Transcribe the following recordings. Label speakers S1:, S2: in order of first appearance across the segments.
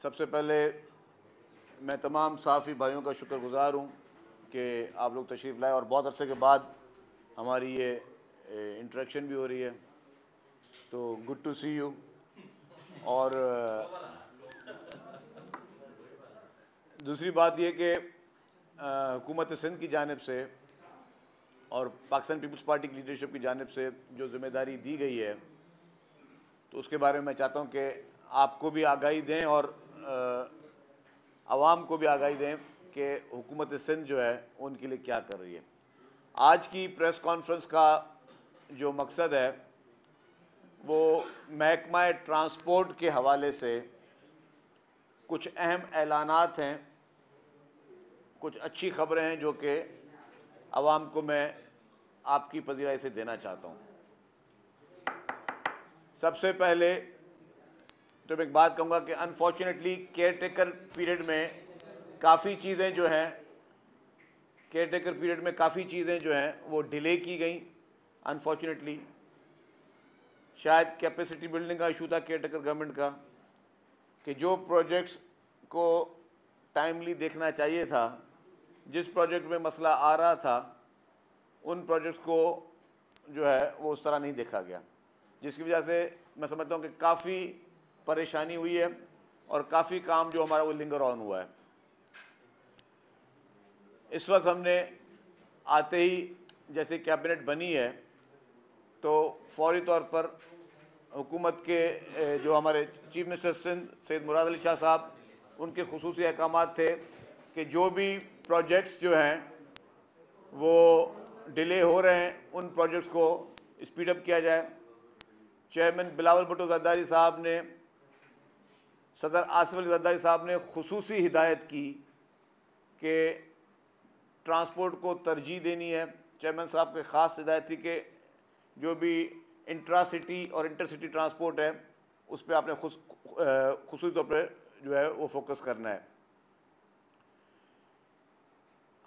S1: सबसे पहले मैं तमाम सहाफ़ी भाइयों का शुक्रगुज़ार हूँ कि आप लोग तशरीफ़ लाए और बहुत अरसे के बाद हमारी ये इंटरेक्शन भी हो रही है, तो गुड टू सी यू। और दूसरी बात ये कि हुकूमत सिंध की जानिब से और पाकिस्तान पीपल्स पार्टी की लीडरशिप की जानिब से जो ज़िम्मेदारी दी गई है, तो उसके बारे में मैं चाहता हूँ कि आपको भी आगाही दें और आवाम को भी आगाही दें कि हुकूमत सिंध जो है उनके लिए क्या कर रही है। आज की प्रेस कॉन्फ्रेंस का जो मकसद है वो महकमा ट्रांसपोर्ट के हवाले से कुछ अहम ऐलानात हैं, कुछ अच्छी खबरें हैं जो कि आवाम को मैं आपकी पज़ीराई से देना चाहता हूँ। सबसे पहले तो मैं एक बात कहूँगा कि अनफॉर्चुनेटली केयर टेकर पीरियड में काफ़ी चीज़ें जो हैं वो डिले की गई। अनफॉर्चुनेटली शायद कैपेसिटी बिल्डिंग का इशू था केयर टेकर गवर्नमेंट का कि जो प्रोजेक्ट्स को टाइमली देखना चाहिए था, जिस प्रोजेक्ट में मसला आ रहा था, उन प्रोजेक्ट्स को जो है वो उस तरह नहीं देखा गया, जिसकी वजह से मैं समझता हूँ कि काफ़ी परेशानी हुई है और काफ़ी काम जो हमारा वो लिंगर ऑन हुआ है। इस वक्त हमने आते ही जैसे कैबिनेट बनी है तो फौरी तौर पर हुकूमत के जो हमारे चीफ मिनिस्टर सिंध सैयद मुराद अली शाह साहब, उनके खुसूसी अहकामात थे कि जो भी प्रोजेक्ट्स जो हैं वो डिले हो रहे हैं उन प्रोजेक्ट्स को स्पीडअप किया जाए। चेयरमैन बिलावल भुट्टो ज़रदारी साहब ने, सदर आसिफ अली ज़रदारी साहब ने खुसूसी हिदायत की कि ट्रांसपोर्ट को तरजीह देनी है। चेयरमैन साहब की ख़ास हिदायत थी कि जो भी इंट्रा सिटी और इंटर सिटी ट्रांसपोर्ट है उस पर आपने खुसूसी तौर पर जो है वो फोकस करना है।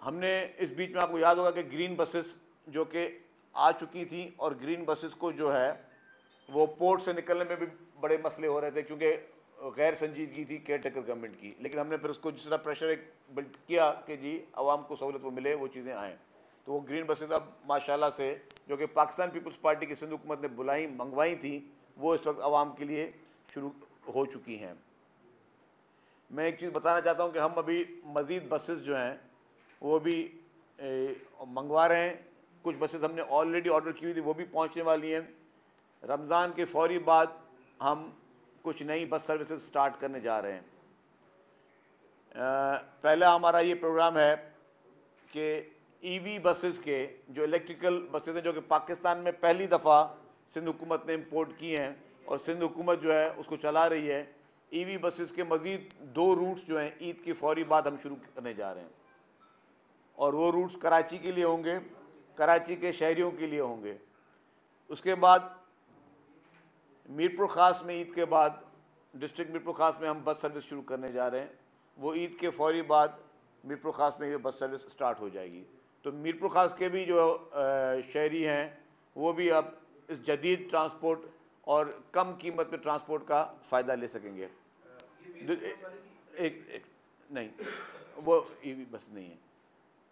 S1: हमने इस बीच में, आपको याद होगा कि ग्रीन बसेस जो कि आ चुकी थी और ग्रीन बसेस को जो है वो पोर्ट से निकलने में भी बड़े मसले हो रहे थे क्योंकि गैर संजीदगी थी केयर टेकर गवर्नमेंट की, लेकिन हमने फिर उसको जिस तरह प्रेशर एक बिल्ड किया कि जी आवाम को सहूलत वो मिले, वो चीज़ें आएँ, तो वो ग्रीन बसेस अब माशाल्लाह से जो कि पाकिस्तान पीपल्स पार्टी की सिंध हुकूमत ने मंगवाई थी, वो इस वक्त आवाम के लिए शुरू हो चुकी हैं। मैं एक चीज़ बताना चाहता हूँ कि हम अभी मज़ीद बसेस जो हैं वो भी मंगवा रहे हैं। कुछ बसेस हमने ऑलरेडी ऑर्डर की हुई थी, वो भी पहुँचने वाली हैं। रमज़ान के फौरी बाद हम कुछ नई बस सर्विसेज स्टार्ट करने जा रहे हैं। पहला हमारा ये प्रोग्राम है कि ईवी बसेस के, जो इलेक्ट्रिकल बसेस हैं जो कि पाकिस्तान में पहली दफ़ा सिंध हुकूमत ने इंपोर्ट की हैं और सिंध हुकूमत जो है उसको चला रही है, ईवी बसेस के मज़ीद 2 रूट्स जो हैं ईद के फौरी बाद हम शुरू करने जा रहे हैं और वो रूट्स कराची के लिए होंगे, कराची के शहरियों के लिए होंगे। उसके बाद मीरपुर ख़ास में ईद के बाद, डिस्ट्रिक्ट मीरपुर ख़ास में हम बस सर्विस शुरू करने जा रहे हैं। वो ईद के फौरी बाद मीरपुर ख़ास में ये बस सर्विस स्टार्ट हो जाएगी। तो मीरपुर ख़ास के भी जो शहरी हैं वो भी अब इस जदीद ट्रांसपोर्ट और कम कीमत पे ट्रांसपोर्ट का फ़ायदा ले सकेंगे। एक नहीं, वो ईवी बस नहीं है।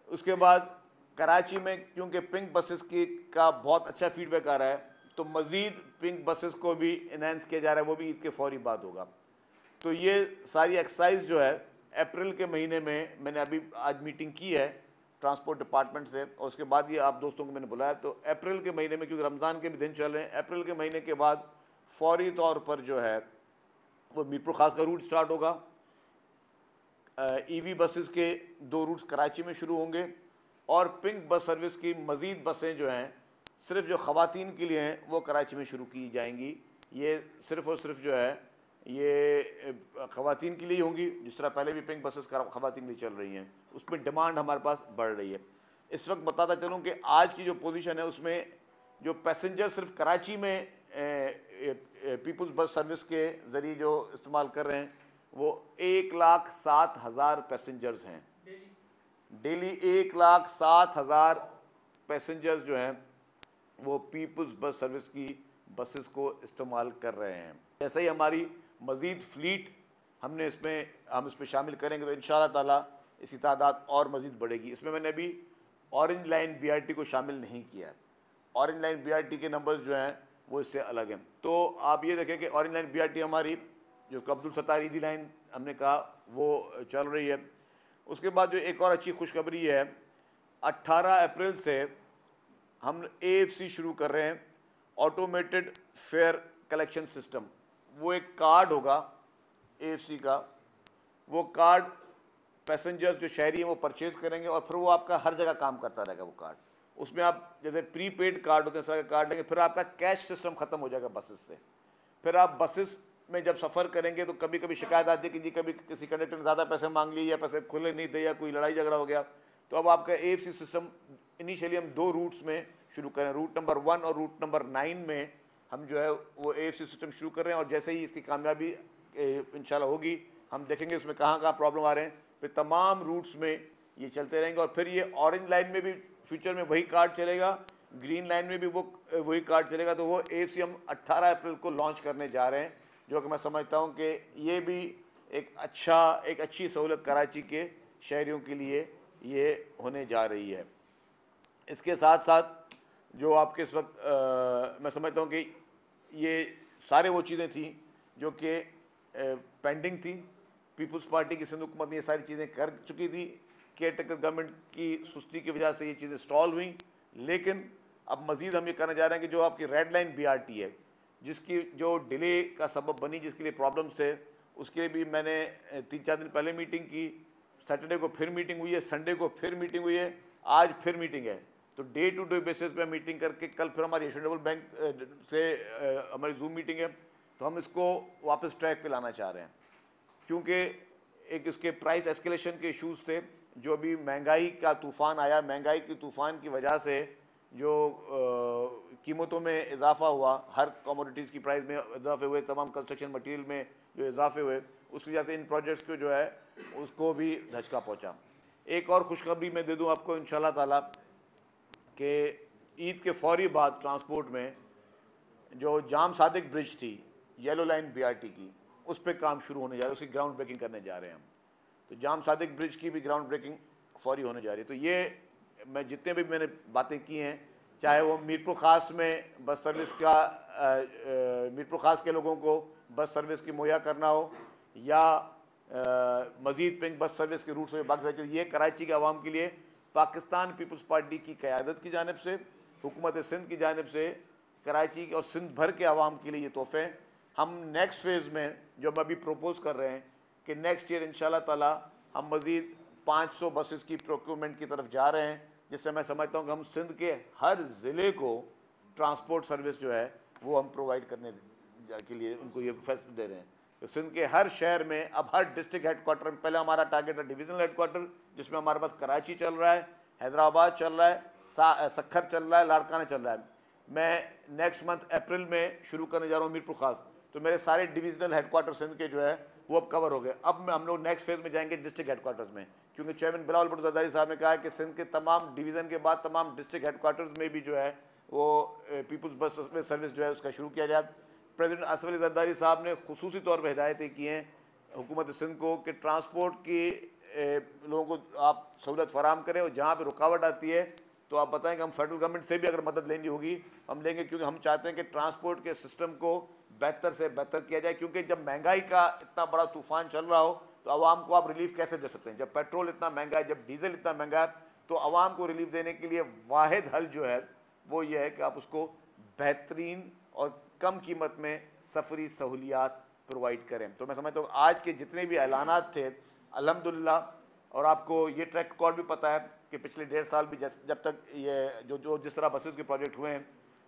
S1: उसके बाद कराची में क्योंकि पिंक बसेस का बहुत अच्छा फीडबैक आ रहा है, तो मज़ीद पिंक बसेस को भी इन्हेंस किया जा रहा है, वो भी ईद के फौरी बाद होगा। तो ये सारी एक्सरसाइज जो है अप्रैल के महीने में, मैंने अभी आज मीटिंग की है ट्रांसपोर्ट डिपार्टमेंट से और उसके बाद ये आप दोस्तों को मैंने बुलाया, तो अप्रैल के महीने में, क्योंकि रमज़ान के भी दिन चल रहे हैं, अप्रैल के महीने के बाद फौरी तौर पर जो है वो मीरपुर ख़ास का रूट स्टार्ट होगा। ईवी बसेस के 2 रूट्स कराची में शुरू होंगे और पिंक बस सर्विस की मज़ीद बसें जो हैं सिर्फ जो ख़वातीन के लिए हैं वो कराची में शुरू की जाएंगी। ये सिर्फ़ और सिर्फ जो है ये ख़वातीन के लिए होंगी, जिस तरह पहले भी पिंक बसेस ख़वातीन के लिए चल रही हैं, उसमें डिमांड हमारे पास बढ़ रही है। इस वक्त बताता चलूँ कि आज की जो पोजीशन है उसमें जो पैसेंजर सिर्फ कराची में पीपल्स बस सर्विस के ज़रिए जो इस्तेमाल कर रहे हैं वो 1,07,000 पैसेंजर्स हैं। डेली 1,07,000 पैसेंजर्स जो हैं वो पीपल्स बस सर्विस की बसेस को इस्तेमाल कर रहे हैं। जैसे ही हमारी मज़ीद फ्लीट हम इसमें शामिल करेंगे तो इंशाअल्लाह ताला इसकी तादाद और मज़ीद बढ़ेगी। इसमें मैंने अभी ऑरेंज लाइन BRT को शामिल नहीं किया है। ऑरेंज लाइन BRT के नंबर्स जो हैं वो इससे अलग हैं। तो आप ये देखें कि ऑरेंज लाइन BRT हमारी जो अब्दुल सत्तार ईदी लाइन हमने कहा वो चल रही है। उसके बाद जो एक और अच्छी खुशखबरी है, 18 अप्रैल से हम AFC शुरू कर रहे हैं, ऑटोमेटेड फेयर कलेक्शन सिस्टम। वो एक कार्ड होगा AFC का, वो कार्ड पैसेंजर्स जो शहरी हैं वो परचेज़ करेंगे और फिर वो आपका हर जगह काम करता रहेगा वो कार्ड। उसमें आप जैसे प्रीपेड कार्ड होते हैं, सारे कार्ड लेंगे, फिर आपका कैश सिस्टम ख़त्म हो जाएगा बसेस से। फिर आप बसेस में जब सफ़र करेंगे तो कभी कभी शिकायत आती है कि जी कभी किसी कंडक्टर ने ज़्यादा पैसे मांग लिए या पैसे खुले नहीं थे या कोई लड़ाई झगड़ा हो गया। तो अब आपका AFC सिस्टम इनिशियली हम 2 रूट्स में शुरू करें, रूट नंबर 1 और रूट नंबर 9 में हम जो है वो AFC सिस्टम शुरू कर रहे हैं। और जैसे ही इसकी कामयाबी इंशाल्लाह होगी, हम देखेंगे इसमें कहाँ कहाँ प्रॉब्लम आ रहे हैं, फिर तमाम रूट्स में ये चलते रहेंगे। और फिर ये ऑरेंज लाइन में भी फ्यूचर में वही कार्ड चलेगा, ग्रीन लाइन में भी वही कार्ड चलेगा। तो वो AFC हम 18 अप्रैल को लॉन्च करने जा रहे हैं, जो कि मैं समझता हूँ कि ये भी एक अच्छी सहूलत कराची के शहरियों के लिए ये होने जा रही है। इसके साथ साथ जो आपके इस वक्त मैं समझता हूँ कि ये सारे वो चीज़ें थी जो कि पेंडिंग थी। पीपल्स पार्टी की सिंध हुकूमत ने ये सारी चीज़ें कर चुकी थी। केयर टेकर गवर्नमेंट की सुस्ती की वजह से ये चीज़ें स्टॉल हुई, लेकिन अब मज़ीद हम ये करना चाह रहे हैं कि जो आपकी रेड लाइन BRT है, जिसकी जो डिले का सबब बनी, जिसके लिए प्रॉब्लम्स थे, उसके लिए भी मैंने 3-4 दिन पहले मीटिंग की। सैटरडे को फिर मीटिंग हुई है, संडे को फिर मीटिंग हुई है, आज फिर मीटिंग है। तो डे टू डे बेसिस पे मीटिंग करके कल फिर हमारी एशियन डेवलपमेंट बैंक से हमारी जूम मीटिंग है। तो हम इसको वापस ट्रैक पे लाना चाह रहे हैं, क्योंकि एक इसके प्राइस एस्केलेशन के इश्यूज़ थे। जो अभी महंगाई का तूफ़ान आया, महंगाई की तूफ़ान की वजह से जो कीमतों में इजाफा हुआ, हर कमोडिटीज़ की प्राइस में इजाफे हुए, तमाम कंस्ट्रक्शन मटेरियल में जो इजाफे हुए, उसकी वजह से इन प्रोजेक्ट्स को जो है उसको भी धचका पहुंचा। एक और खुशखबरी मैं दे दूं आपको इंशाल्लाह ताला कि ईद के फौरी बाद ट्रांसपोर्ट में जो जाम सादिक ब्रिज थी येलो लाइन BRT की, उस पर काम शुरू होने जा रहा है, उसकी ग्राउंड ब्रेकिंग करने जा रहे हैं हम। तो जाम सादिक ब्रिज की भी ग्राउंड ब्रेकिंग फौरी होने जा रही है। तो ये मैं जितने भी मैंने बातें की हैं, चाहे वो मीरपुर ख़ास में बस सर्विस का मीरपुर ख़ास के लोगों को बस सर्विस की मुहैया करना हो, या मज़ीद पिंक बस सर्विस के रूट्स में बाकी, ये कराची के आवाम के लिए पाकिस्तान पीपल्स पार्टी की क़यादत की जानिब से, हुकूमत सिंध की जानिब से कराची और सिंध भर के आवाम के लिए ये तोहफ़े हैं। हम नेक्स्ट फेज़ में जो हम अभी प्रपोज़ कर रहे हैं कि नेक्स्ट ईयर इंशाल्लाह ताला हम मज़ीद 500 बसेस की प्रोक्योरमेंट की तरफ जा रहे हैं, जिससे मैं समझता हूँ कि हम सिंध के हर ज़िले को ट्रांसपोर्ट सर्विस जो है वो हम प्रोवाइड करने के लिए उनको ये फैसला दे रहे हैं। तो सिंध के हर शहर में अब हर डिस्ट्रिक्ट हेडक्वार्टर में, पहले हमारा टारगेट है डिविजनल हेडक्वार्टर, जिसमें हमारे पास कराची चल रहा है, हैदराबाद चल रहा है, सखर चल रहा है, लाड़काना चल रहा है। मैं नेक्स्ट मंथ अप्रैल में शुरू करने जा रहा हूँ मीरपुर ख़ास। तो मेरे सारे डिविजनल हेडक्वार्टर सिंध के जो है वो अब कवर हो गए। अब हम लोग नेक्स्ट फेज़ में जाएंगे डिस्ट्रिक्ट हेडक्वार्टर्स में, क्योंकि चेयरमैन बिलावल भुट्टो ज़रदारी साहब ने कहा है कि सिंध के तमाम डिवीज़न के बाद तमाम डिस्ट्रिक्ट हेडक्वार्टर्स में भी जो है वो पीपल्स बस सर्विस जो है उसका शुरू किया जाए। प्रेसिडेंट आसिफ अली ज़रदारी साहब ने खुसूसी तौर पर हिदायतें की हैं हुकूमत सिंध को कि ट्रांसपोर्ट की लोगों को आप सहूलत फराम करें, और जहाँ पर रुकावट आती है तो आप बताएं कि हम फेडरल गवर्नमेंट से भी अगर मदद लेनी होगी हम लेंगे, क्योंकि हम चाहते हैं कि ट्रांसपोर्ट के सिस्टम को बेहतर से बेहतर किया जाए। क्योंकि जब महंगाई का इतना बड़ा तूफान चल रहा हो तो आवाम को आप रिलीफ कैसे दे सकते हैं? जब पेट्रोल इतना महंगा है, जब डीजल इतना महंगा है, तो आवाम को रिलीफ देने के लिए वाहिद हल जो है वो ये है कि आप उसको बेहतरीन और कम कीमत में सफरी सहूलियात प्रोवाइड करें। तो मैं समझता हूँ आज के जितने भी ऐलानात थे अल्हम्दुलिल्लाह, और आपको ये ट्रैक रिकॉर्ड भी पता है कि पिछले 1.5 साल भी जब तक ये जो जिस तरह बसेस के प्रोजेक्ट हुए हैं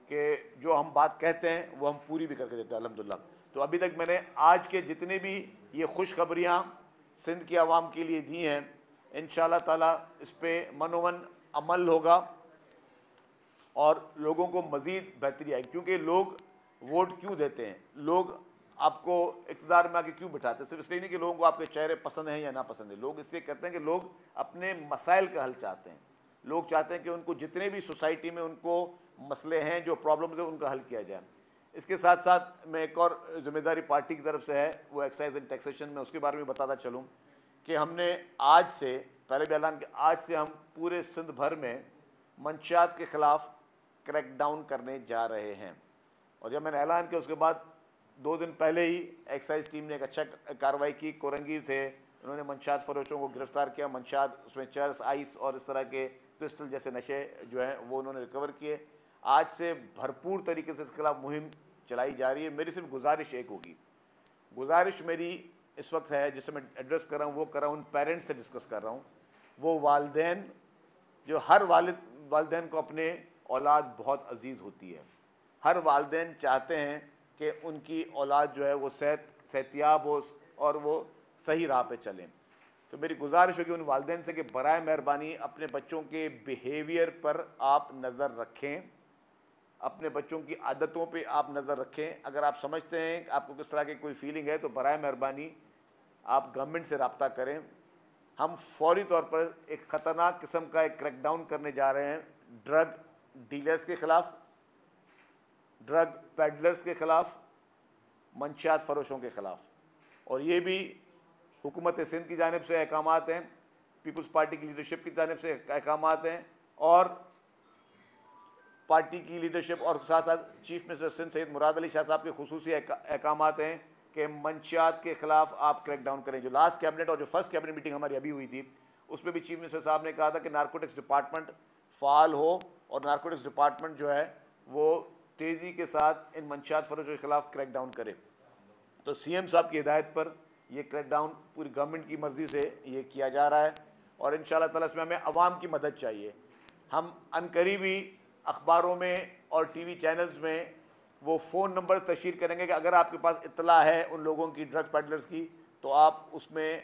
S1: कि जो हम बात कहते हैं वो हम पूरी भी करके देते हैं अल्हम्दुलिल्लाह। तो अभी तक मैंने आज के जितने भी ये खुशखबरियाँ सिंध की आवाम के लिए दी हैं, इंशाअल्लाह ताला इस पर मनोवन अमल होगा और लोगों को मज़ीद बेहतरी आएगी। क्योंकि लोग वोट क्यों देते हैं, लोग आपको इक़्तिदार में आके क्यों बिठाते हैं? सिर्फ इसलिए नहीं कि लोगों को आपके चेहरे पसंद हैं या ना पसंद है, लोग इसलिए कहते हैं कि लोग अपने मसाइल का हल चाहते हैं। लोग चाहते हैं कि उनको जितने भी सोसाइटी में उनको मसले हैं, जो प्रॉब्लम्स हैं, उनका हल किया जाए। इसके साथ साथ मैं एक और जिम्मेदारी पार्टी की तरफ से है, वो एक्साइज एंड टैक्सेशन में, उसके बारे में बताता चलूँ कि हमने आज से, पहले भी ऐलान किया, आज से हम पूरे सिंध भर में मंशियात के ख़िलाफ़ क्रैकडाउन करने जा रहे हैं। और जब मैंने ऐलान किया उसके बाद 2 दिन पहले ही एक्साइज टीम ने एक अच्छा कार्रवाई की। कोरंगी से उन्होंने मंशियात फरोशों को गिरफ्तार किया। मंशियात, उसमें चरस, आइस और इस तरह के पिस्टल जैसे नशे जो हैं वो उन्होंने रिकवर किए। आज से भरपूर तरीके से इसके खिलाफ मुहिम चलाई जा रही है। मेरी सिर्फ गुजारिश एक होगी, गुजारिश मेरी इस वक्त है जिसे मैं एड्रेस कर रहा हूँ, वो कर रहा हूँ, उन पेरेंट्स से डिस्कस कर रहा हूँ, वो वालिदैन जो हर वालिदैन को अपने औलाद बहुत अजीज़ होती है। हर वालिदैन चाहते हैं कि उनकी औलाद जो है वो सेहतियाब हो और वो सही राह पे चलें। तो मेरी गुजारिश होगी उन वालिदैन से कि बराए मेहरबानी अपने बच्चों के बिहेवियर पर आप नज़र रखें, अपने बच्चों की आदतों पे आप नज़र रखें। अगर आप समझते हैं कि आपको किस तरह की कोई फीलिंग है तो बराए मेहरबानी आप गवर्नमेंट से रब्ता करें। हम फौरी तौर पर एक ख़तरनाक किस्म का एक क्रैकडाउन करने जा रहे हैं ड्रग डीलर्स के ख़िलाफ़, ड्रग पेडलर्स के ख़िलाफ़, मंशियात फरोशों के ख़िलाफ़। और ये भी हुकूमत सिंध की जानिब से अहकामात हैं, पीपल्स पार्टी की लीडरशिप की जानिब से अहकामात हैं और पार्टी की लीडरशिप और साथ साथ चीफ मिनिस्टर सिंध सैयद मुराद अली शाह साहब के खुसूसी अहकामात हैं कि मंशियात के ख़िलाफ़ आप क्रैकडाउन करें। जो लास्ट कैबिनेट और जो फर्स्ट कैबिनेट मीटिंग हमारी अभी हुई थी उसमें भी चीफ मिनिस्टर साहब ने कहा था कि नारकोटिक्स डिपार्टमेंट फ़ाल हो और नारकोटिक्स डिपार्टमेंट जो है वो तेज़ी के साथ इन मंशियात फरोशों के ख़िलाफ़ क्रैकडाउन करे। तो सीएम साहब की हिदायत पर यह क्रैकडाउन पूरी गवर्नमेंट की मर्ज़ी से ये किया जा रहा है और इंशाअल्लाह ताला इसमें हमें अवाम की मदद चाहिए। हम अनकरीबी अखबारों में और टीवी चैनल्स में वो फ़ोन नंबर तशहीर करेंगे कि अगर आपके पास इत्तला है उन लोगों की, ड्रग पेडलर्स की, तो आप उसमें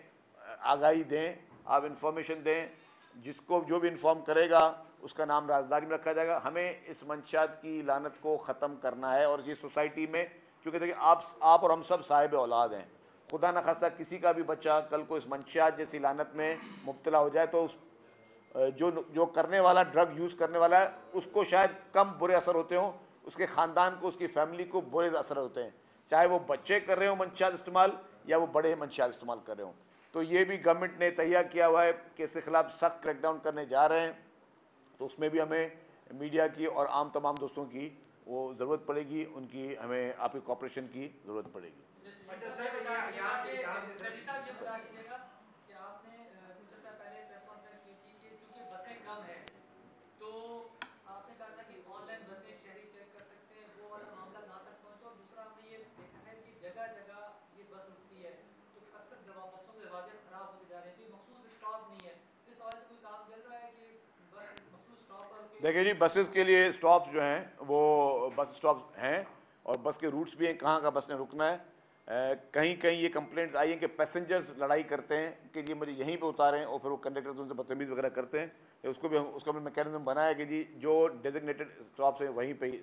S1: आगाही दें, आप इंफॉर्मेशन दें। जिसको जो भी इन्फॉर्म करेगा उसका नाम राजदारी में रखा जाएगा। हमें इस मंशियात की लानत को ख़त्म करना है और ये सोसाइटी में, क्योंकि देखिए आप और हम सब साहिब औलाद हैं, खुदा न खास्ता किसी का भी बच्चा कल को इस मंशियात जैसी लानत में मुब्तला हो जाए तो उस जो करने वाला, ड्रग यूज़ करने वाला है, उसको शायद कम बुरे असर होते हों, उसके ख़ानदान को, उसकी फैमिली को बुरे असर होते हैं, चाहे वो बच्चे कर रहे हो मंशियात इस्तेमाल या वो बड़े मंशियात इस्तेमाल कर रहे हो। तो ये भी गवर्नमेंट ने तैयार किया हुआ है कि इसके खिलाफ सख्त क्रैकडाउन करने जा रहे हैं। तो उसमें भी हमें मीडिया की और आम तमाम दोस्तों की वो ज़रूरत पड़ेगी, उनकी हमें आपकी कॉपरेशन की ज़रूरत पड़ेगी। देखिए जी, बसेस के लिए स्टॉप्स जो हैं वो बस स्टॉप्स हैं और बस के रूट्स भी हैं, कहाँ का बस ने रुकना है। कहीं कहीं ये कंप्लेंट्स आई हैं कि पैसेंजर्स लड़ाई करते हैं कि जी मुझे यहीं पे उतारें और फिर वो कंडक्टर उनसे बदतमीज़ वगैरह करते हैं। तो उसका भी मैकेनिज्म बना है कि जी जो डेजिग्नेटेड स्टॉप्स हैं वहीं पे ही